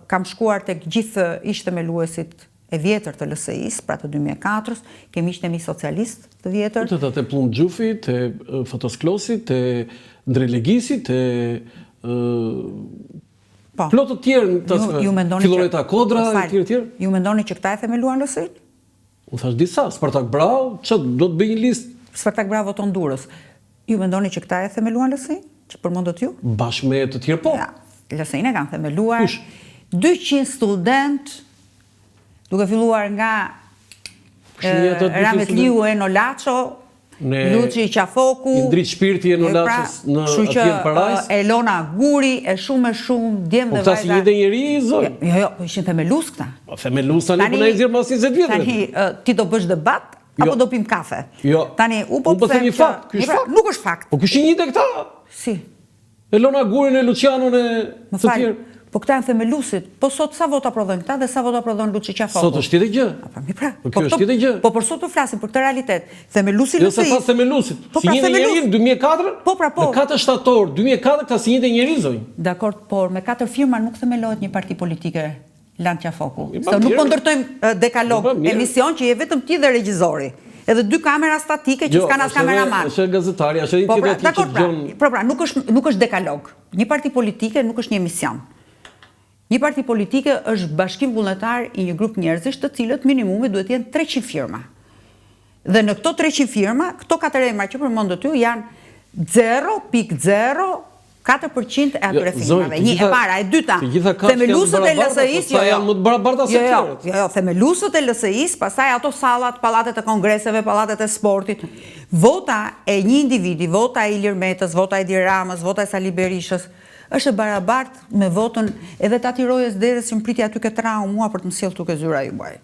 kam shkuar tek gjithë ish themeluesit e vjetër të LSI-s, pra të 2004-s, kemi ishtemi socialist të vjetër. Të Plum Gjufi, të Fotosklosi, të Ndrej Legisi, të plot të tjerë, Filoreta Kodra e tjerë. Ju mendoni që këta e themeluan LSI-n? Unë thash disa, Spartak Brau, që do të bëj një listë. Spartak Brau voton Durrës. Ju mendoni që këta e themeluan LSI-n? Që përmendët ju? Bashkë me të tjerë po. LSI-n e kanë themeluar 200 student, duke filluar nga Rametliu Enolaço, Luçi Qafoku, Indrit Shpirti Enolaços në atje në Parajs, Elona Guri, e shumë djemë dhe vajza. Po këta si njëjtë njerëz, zoj. Jo, po ishin themelus këta. Po themelus tani po na i nxjerr mas 20 vjetë. Tani ti do bësh debat apo do pim kafe? Jo. Tani u po them një fakt, ky është fakt. Nuk është fakt. Po kush i njëjtë këta? Si? Elona Gurin e Lucianon e të tjerë. Po këta janë themelusit. Po sot sa vota prodhojnë këta dhe sa vota prodhojnë Luçi Qafoku? Sot është tjetër gjë. Po kjo është tjetër gjë. Po për sot të flasim për këtë realitet. Themelusi LSI. Jo se pas themelusit. Si njëjtë njerëz në 2004? Po pra po. Në 4 shtator 2004 këta si njëjtë njerëz zonjë. Dakor, por me 4 firma nuk themelohet një parti politike Land Qafoku. Se nuk po ndërtojmë dekalog emision që je vetëm ti dhe regjizori. Edhe 2 kamera statike që s'kan as kameraman. Është gazetari, është një tjetër që gjon. Po pra, nuk është dekalog. Një parti politike nuk është një emision. Një parti politike është bashkim vullnetar i një grup njerëzish të cilët minimumi duhet jenë 300 firma. Dhe në këto 300 firma, këto 4 emra që përmendët ju janë 0.04% e atyre firmave. Një e para, e dyta, themelusët e LSI-s, janë më të barabarta se tjerët. Jo, themelusët e LSI-s, pastaj ato sallat, pallatet e kongreseve, pallatet e sportit. Vota e një individi, vota e Ilir Metës, vota e Edi Ramës, vota e Sali Berishës, është e barabartë me votën edhe të ati Rojës Dedës që më priti aty këtë rau mua për të më sjellë tuke zyra juaj.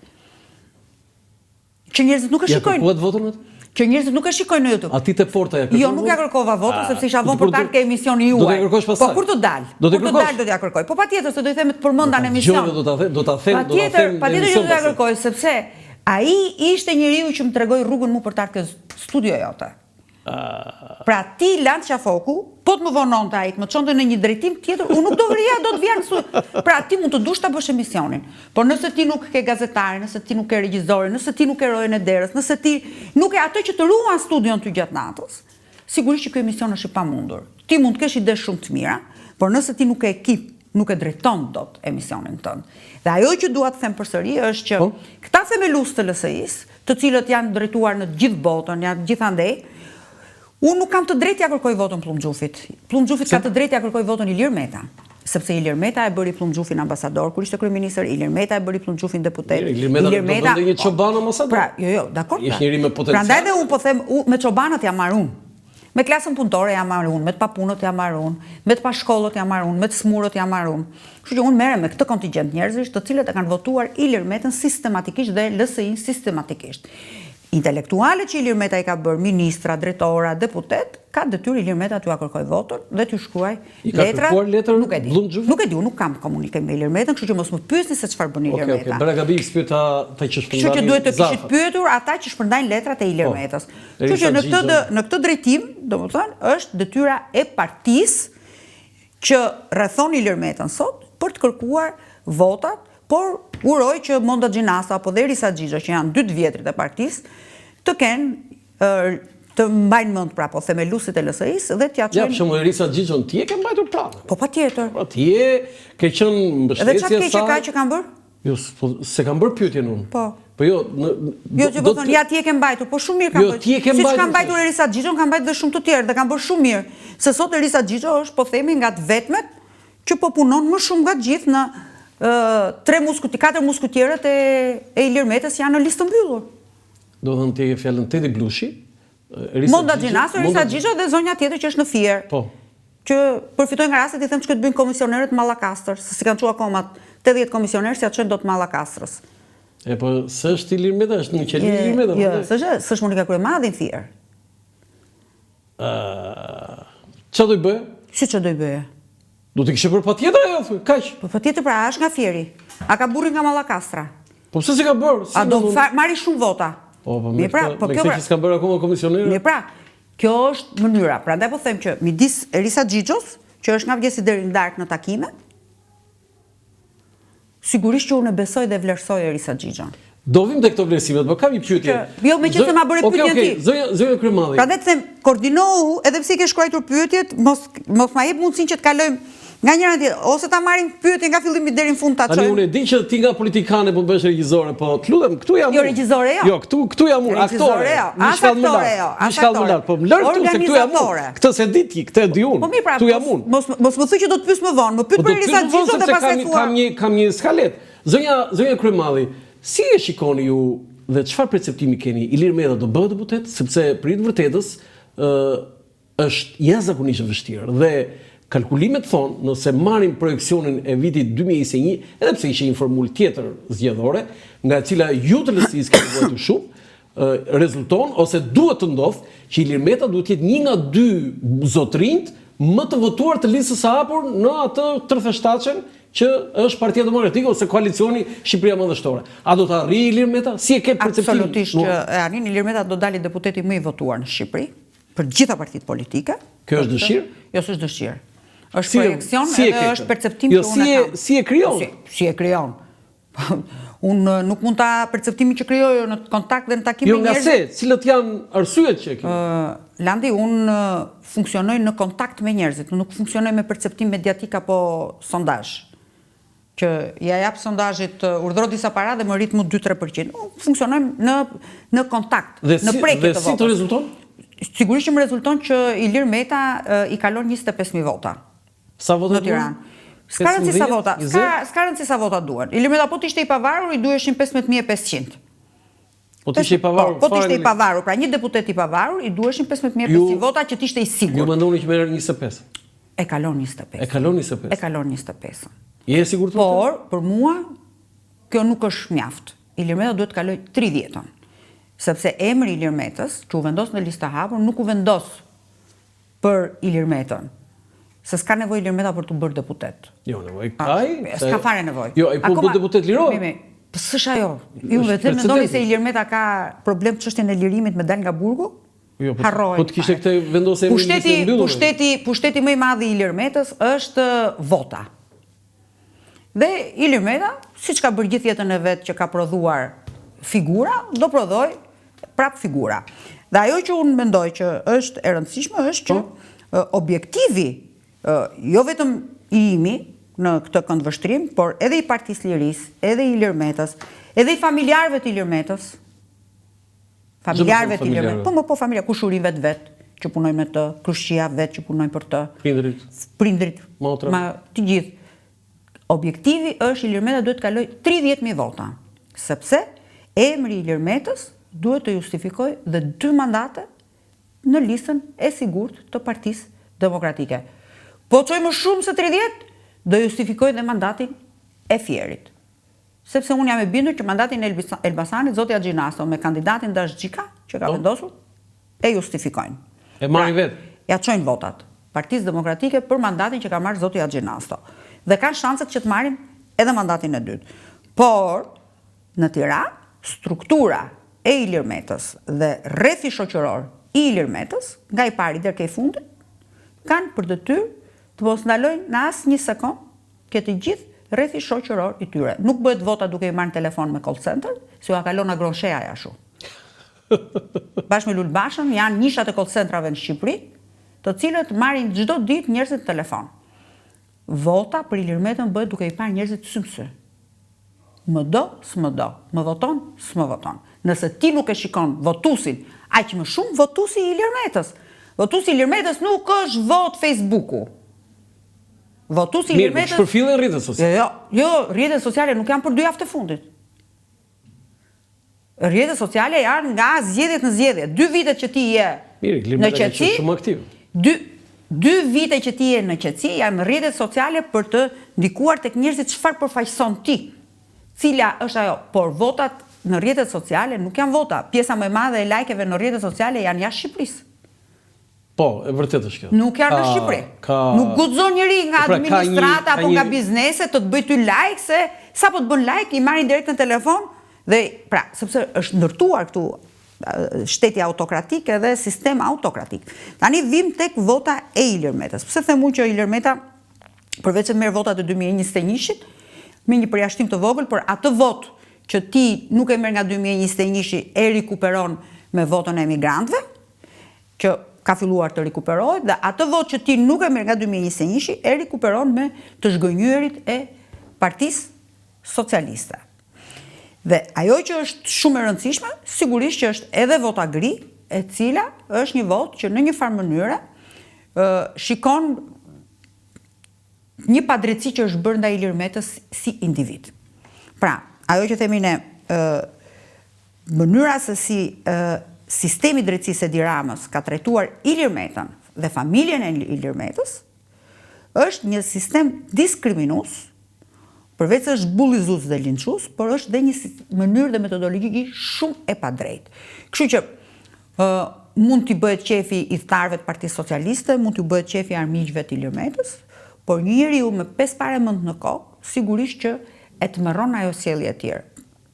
Që njerëzit nuk e shikojnë. Ja kërkuat votën atë? Që njerëzit nuk e shikojnë në YouTube. A ti te porta ja kërkoj? Jo, nuk ja kërkova votën sepse isha vonë për të ke emisioni juaj. Do të kërkosh pastaj. Po kur të dal? Do të dal do t'ja kërkoj. Po patjetër se do i them të përmenda në emision. Do ta them. Patjetër që do t'ja kërkoj sepse ai ishte njeriu që më tregoi rrugën mu për të ardhur në studio jote. Pra ti Land Qafoku, po të më vononte ai, më çonte në një drejtim tjetër, unë nuk do vrija, do të vjen këtu. Pra ti mund të dush ta bësh emisionin. Por nëse ti nuk ke gazetarin, nëse ti nuk ke regjizorin, nëse ti nuk ke Rojën e Derës, nëse ti nuk ke atë që të ruan studion ty gjatë natës, sigurisht që ky emision është i pamundur. Ti mund të kesh ide shumë të mira, por nëse ti nuk ke ekip, nuk e drejton dot emisionin tënd. Dhe ajo që dua të them përsëri është që këta themelues të LSI-s, të cilët janë drejtuar në gjithë botën, janë gjithandej. Unë nuk kam të drejtë ja kërkoj votën Plum Gjufit. Plum Gjufit ka të drejtë ja kërkoj votën Ilir Meta. Sepse Ilir Meta e bëri Plum Gjufin ambasador kur ishte kryeministër, Ilir Meta e bëri Plum Gjufin deputet. Ilir Meta do bënte një çoban ambasador. Pra, jo, dakor. Është njëri me potencial. Prandaj dhe unë po them, me çobanët jam marr unë. Me klasën punëtore jam marr unë, me të papunët jam marr unë, me të pashkollët jam marr unë, me të smurët jam marr unë. Kështu që unë merrem me këtë kontingjent njerëzish të cilët e kanë votuar Ilir Metën sistematikisht dhe LSI-n sistematikisht. Intelektuale që Ilir Meta i ka bërë, ministra, drejtora, deputet, ka detyrë Ilir Meta t'ju kërkoj votën dhe t'ju shkruaj letra. Nuk e di. Nuk e di, nuk kam komunikim me Ilir Metën, kështu që mos më pyesni se çfarë bën Ilir Meta. Okej, bëra gabim spyet ata që shpërndajnë. Kështu që duhet të kishit pyetur ata që shpërndajnë letrat e Ilir Metës. Kështu që në këtë drejtim, domethënë, është detyra e partisë që rrethon Ilir Metën sot për të kërkuar votat. Por uroj që Monda Gjinasa apo dhe Erisa Xhixha, që janë 2 vjetrit e partisë, të kenë të mbajnë mend pra po themeluesit e LSI-s dhe t'ja çojnë. Ja, për shembull Erisa Xhixhën ti e ke mbajtur pranë. Po patjetër. Po ti e ke qenë mbështetje sa. Edhe çfarë keq që kanë bërë? Jo, se kanë bërë pyetjen unë. Po. Po jo, jo që po thonë, ja ti e ke mbajtur, po shumë mirë kanë bërë. Jo, ti e ke mbajtur. Siç kanë mbajtur Erisa Xhixhën, kanë mbajtur dhe shumë të tjerë dhe kanë bërë shumë mirë. Se sot Erisa Xhixha është, po themi, nga të vetmet që po punon më shumë nga të gjithë në 4 muskutierët e Ilir Metës janë në listë mbyllur. Do thënë ti e fjalën Tedi Blushi, Monda Gjinasa, Erisa Xhixha dhe zonja tjetër që është në Fier. Po. Që përfitojnë nga rastet i them çka të bëjnë komisionerët Mallakastër, se si kanë çuar akoma 80 komisionerë si atë çojnë dot Mallakastrës. E po s'është Ilir Meta, është në qelin Ilir Meta. Jo, s'është Monika Kryemadhi në Fier. Çfarë do i bëj? Si çfarë do i bëj? Do të kishte bërë patjetër ajo, kaq. Po patjetër pra, është nga Fieri. A ka burrin nga Mallakastra? Po pse s'e ka bërë? A do marri shumë vota? Po kjo që s'ka bërë akoma komisionerë. Mirë pra, kjo është mënyra. Prandaj po them që midis Erisa Xhixhës, që është nga vjesi deri në darkë në takime, Sigurisht që unë e besoj dhe vlerësoj Erisa Xhixhan. Do vim te këto vlerësimet, por kam një pyetje. Jo, meqense ma bëre pyetjen ti. Zonja Kryemalli. Prandaj them, koordinohu, edhe pse ke shkruar pyetjet, mos ma jep mundësinë që të kalojmë nga njëra tjetër, ose ta marrim pyetjen nga fillimi deri në fund ta çojmë. Tani unë e di që ti nga politikane po bësh regjizore, po të lutem, këtu jam. Jo regjizore jo. Jo, këtu jam unë, aktore. As aktore jo, as aktore. Po më lër këtu se këtu jam unë. Këtë se di ti, këtë e di unë. Këtu jam unë. Mos më thuaj që do të pyes më vonë, më pyet për Erisa Xhixhan dhe pastaj thua. Kam një skalet. Zonja Kryemalli, si e shikoni ju dhe çfarë perceptimi keni? Ilir Meta do bëhet deputet sepse për të vërtetës është jashtëzakonisht e vështirë dhe kalkulimet thonë, nëse marrim projekcionin e vitit 2021, edhe pse ishte një formulë tjetër zgjedhore, nga e cila ju të LSI-s keni vojtur shumë, rezulton ose duhet të ndodhë që Ilir Meta duhet të jetë një nga dy zotrinjt më të votuar të listës së hapur në atë 37-ën që është Partia Demokratike ose koalicioni Shqipëria Madhështore. A do të arrijë Ilir Meta? Si e ke perceptimin? Absolutisht që e arrin. Ilir Meta do dalë deputeti më i votuar në Shqipëri për gjitha partitë politike. Kjo është dëshirë? Jo, s'është dëshirë. Është projekcion edhe është perceptim që unë kam. Si e krijon? Si e krijon. Unë nuk mund ta perceptimin që krijoj në kontakt dhe në takim me njerëz. Jo, nga se, cilët janë arsyet që e ke? Landi, unë funksionoj në kontakt me njerëzit, nuk funksionoj me perceptim mediatik apo sondazh. Që ja jap sondazhit urdhëro disa para dhe më rrit më 2-3%. Unë funksionoj në kontakt, në prekje të votës. Dhe si të rezulton? Sigurisht që më rezulton që Ilir Meta i kalon 25.000 vota. Sa vota në Tiranë? S'ka rëndësi sa vota, s'ka rëndësi sa vota duhen. Ilir Meta po të ishte i pavarur, i duheshin 15.500. Po të ishte i pavarur? Po të ishte i pavarur, pra një deputet i pavarur, i duheshin 15.500 vota që t'ishte i sigurt. Ju mendoni që merr 25? E kalon 25. E kalon 25? E kalon 25. Je e sigurt? Por, për mua, kjo nuk është mjaft. Ilir Meta duhet të kaloj 30-ën. Sepse emri Ilir Metës, që u vendos në listë hapur, nuk u vendos për Ilir Metën. Se s'ka nevojë Ilir Meta për të bërë deputet. Jo, nevojë kaj. S'ka fare nevojë. Jo, ai po bë deputet liror. S'është ajo. Ju vetëm mendoni se Ilir Meta ka problem çështjen e lirimit me dal nga burgu? Jo, po të kishte këtë vendosje Pushteti më i madh i Ilir Metës është vota. Dhe Ilir Meta, siç ka bërë gjithë jetën e vet që ka prodhuar figura, do prodhoj prap figura. Dhe ajo që unë mendoj që është e rëndësishme është që objektivi, jo vetëm i imi në këtë këndvështrim, por edhe i Partisë Lirisë, edhe i Ilir Metës, edhe i familjarëve të Ilir Metës, familjar, kush urin vet, që punojnë me të, Krushqia vet që punojnë për të, prindrit, të gjithë. Objektivi është Ilir Meta duhet të kaloj 30.000 vota, sepse emri Ilir Metës duhet të justifikoj dhe 2 mandate në listën e sigurt të Partisë Demokratike. Po çoj më shumë se 30, do justifikoj dhe mandatin e Fierit. Sepse unë jam e bindur që mandatin e Elbasanit, zoti Axhinasto, me kandidatin Dash Xhika, që ka vendosur, e justifikojnë. E marrin vetë? Ja çojnë votat Partisë Demokratike për mandatin që ka marrë zoti Axhinasto. Dhe kanë shanset që të marrin edhe mandatin e dytë. Por, në Tiranë, struktura e Ilir Metës dhe rrethi shoqëror i Ilir Metës, nga i pari deri ke fundit, kanë për detyrë të mos ndalojnë në asnjë sekond këtë gjithë rrethi shoqëror i tyre. Nuk bëhet vota duke i marrë telefon me call center, si u kalon Agronsheja ashtu. Bashkë me Lulbashën janë nishat e call centrave në Shqipëri, të cilët marrin çdo ditë njerëzit telefon. Vota për Ilir Metën bëhet duke i parë njerëzit sy. Më do, s'më do. Më voton, s'më voton. Nëse ti nuk e shikon votusin, aq më shumë votusi i Ilir Metës. Votusi i Ilir Metës nuk është vot Facebooku. Votusi i Ilir Metës... Mirë, përfillen rrjetet sociale. Jo, rrjetet sociale nuk janë për 2 javë të fundit. Rrjetet sociale janë nga zgjedhjet në zgjedhje. 2 vitet që ti je në qetësi, shumë aktiv. 2 vite që ti je në qetësi janë rrjetet sociale për të ndikuar tek njerëzit çfarë përfaqëson ti. Cila është ajo, por votat në rrjetet sociale nuk janë vota. Pjesa më e madhe e lajkeve në rrjetet sociale janë jashtë Shqipërisë. Po, e vërtet është kjo. Nuk janë në Shqipëri. Nuk guxon njëri nga administrata apo nga biznese të bëj ty like, se sa po të bën like i marrin direkt në telefon dhe pra, sepse është ndërtuar këtu shteti autokratik edhe sistem autokratik. Tani vim tek vota e Ilir Metës. Pse them unë që Ilir Meta përveç se merr votat e 2021-shit, me një përjashtim të vogël, por atë vot që ti nuk e merr nga 2021-shi e rikuperon me votën e emigrantëve, që ka filluar të rikuperohet, dhe atë vot që ti nuk e merr nga 2021-shi e rikuperon me të zgënjyerit e Partisë Socialiste. Dhe ajo që është shumë e rëndësishme, sigurisht që është edhe vota gri, e cila është një vot që në një farë mënyre shikon një padrejtësi që është bërë ndaj Ilir Metës si individ. Pra, ajo që themi ne, mënyra se si sistemi drejtësisë së Edi Ramës ka trajtuar Ilir Metën dhe familjen e Ilir Metës, është një sistem diskriminues, përveç se është bullizues dhe linçues, por është dhe një mënyrë dhe metodologji shumë e padrejtë. Kështu që mund t'i bëhet qefi i thtarëve të Partisë Socialiste, mund t'i bëhet qefi armiqve të Ilir Metës, por një njeriu me 5 pare mend në kokë, sigurisht që e tmerron ajo sjellje e tjerë.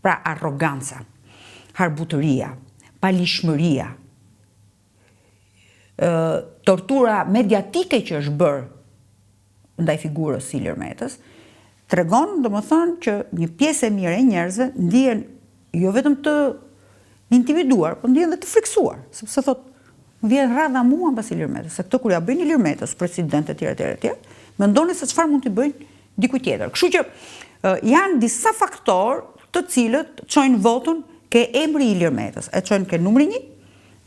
Pra arroganca, harbutëria, palishmëria, tortura mediatike që është bërë ndaj figurës Ilir Metës, tregon, domethënë, që një pjesë e mirë e njerëzve ndihen jo vetëm të intimiduar, por ndihen dhe të friksuar, sepse thotë, më vjen rradha mua mbas Ilir Metës, se këtë kur ja bëjnë Ilir Metës, president e tjerë, mendoni se çfarë mund t'i bëjnë dikujt tjetër. Kështu që janë disa faktorë të cilët çojnë votën ke emri Ilir Metës, e çojnë ke numri 1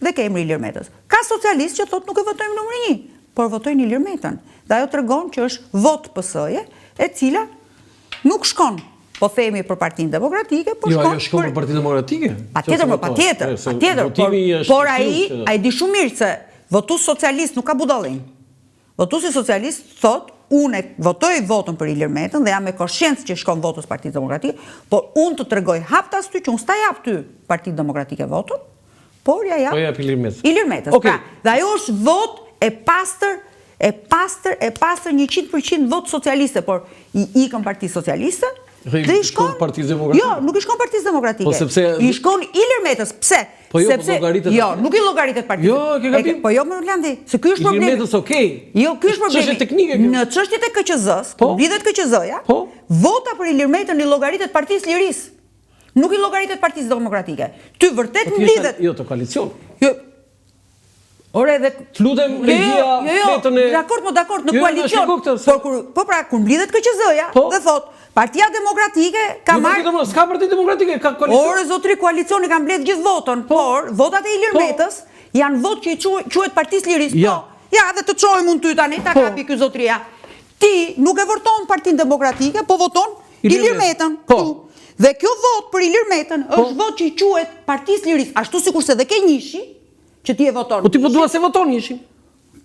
dhe ke emri Ilir Metës. Ka socialistë që thotë nuk e votojmë numri 1, por votojnë Ilir Metën. Dhe ajo tregon që është vot PS-je, e cila nuk shkon, po themi, për Partinë Demokratike, por shkon për Partinë Demokratike. Patjetër, por ai di shumë mirë se votues socialist nuk ka budallin. Votuesi socialist thotë, unë votoj votën për Ilir Metën dhe jam me koshiencë që shkon votës Partisë Demokratike, por unë të tregoj haptas ty që unë s'ta jap ty Partitë Demokratike votën, por ja jap Ilir Metës. Pra, dhe ajo është vot e pastër 100% vot socialiste, por i ikën Partisë Socialiste dhe i shkon Partisë Demokratike. Jo, nuk i shkon Partisë Demokratike. Po sepse i shkon Ilir Metës. Pse? Po jo, llogaritet. Jo, nuk i llogaritet Partisë. Jo, ke gabim. Po jo, më Orlandi, se ky është problemi. Ilir Metës, okay. Jo, ky është problemi. Çështje teknike kjo. Në çështjet e KQZ-s, kur lidhet KQZ-ja, vota për Ilir Metën i llogaritet Partisë Lirisë. Nuk i llogaritet Partisë Demokratike. Ty vërtet mblidhet. Jo, të koalicion. Jo. Ore dhe lutem regjia fletën e dakord në koalicion. Po pra kur mblidhet KQZ-ja dhe thot Partia Demokratike ka marrë. S'ka Parti Demokratike, ka koalicion. Ore zotri, koalicioni ka mbledh gjithë votën, por votat e Ilir Metës janë votë që i quhet Partisë Lirisë. Ja, dhe të çojmë unë ty tani ta kapi ky zotria. Ti nuk e voton Partinë Demokratike, po voton Ilir Metën. Dhe kjo votë për Ilir Metën është votë që i quhet Partisë Lirisë, ashtu sikurse dhe ke njëshi që ti e voton. Po ti po dua se voton njëshin.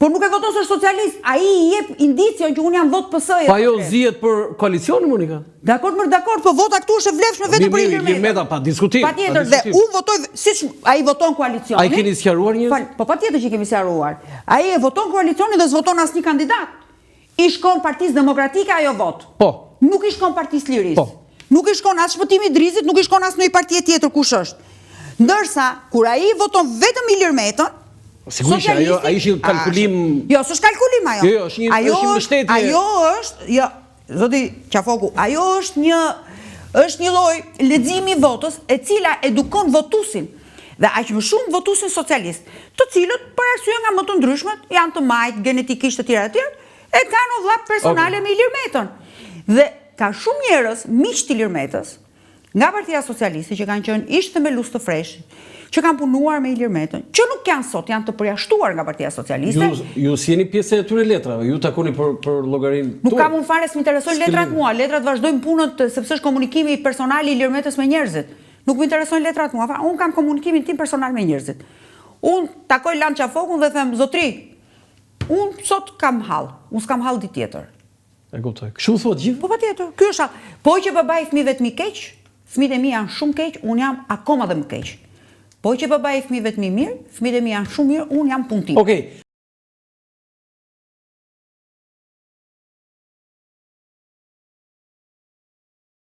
Po nuk e voton se është socialist, ai i jep indicion që unë jam vot PS-je. Po ajo zihet për koalicionin, Monika. Dakord, po vota këtu është e vlefshme vetëm për Ilir Metën, pa diskutim. Patjetër, dhe unë votoj siç ai voton koalicionin. Ai keni sqaruar njerëz? Po patjetër që kemi sqaruar. Ai e voton koalicionin dhe s'voton asnjë kandidat. I shkon Partisë Demokratike ajo vot. Po. Nuk i shkon Partisë Lirisë. Po. Nuk i shkon as Shpëtimi i Drizit, nuk i shkon as ndonjë parti tjetër kush është. Ndërsa kur ai voton vetëm Ilir Metën, sigurisht ai është kalkulim. Jo, s'është kalkulim ajo. Jo, është një mbështetje. Ajo është, jo, zoti Qafoku, ajo është një lloj leximi i votës e cila edukon votuesin. Dhe aq më shumë votuesin socialist, të cilët për arsye nga më të ndryshmet janë të majt genetikisht të tjerë, e kanë vëllap personale me Ilir Metën. Dhe ka shumë njerëz miq të Ilir Metës nga Partia Socialiste që kanë qenë ish themelues të fresh, që kanë punuar me Ilir Metën, që nuk janë sot, janë të përjashtuar nga Partia Socialiste. Ju si jeni pjesë e atyre letrave, ju takoni për llogarinë. Nuk kam unë fare, s'më interesojnë letrat mua, letrat vazhdojnë punën sepse është komunikimi personal i Ilir Metës me njerëzit. Nuk më interesojnë letrat mua, unë kam komunikimin tim personal me njerëzit. Unë takoj Lan Qafokun dhe them, zotri, unë sot kam hall, unë s'kam hall ditë tjetër. E kuptoj. Kështu thuat gjithë? Po patjetër, ky është hall. Po që babai i fëmijëve të mi keq, fëmijët e mi janë shumë keq, unë jam akoma dhe më keq. Po që babai i fëmijëve të mi mirë, fëmijët e mi janë shumë mirë, unë jam punëtim. Okej.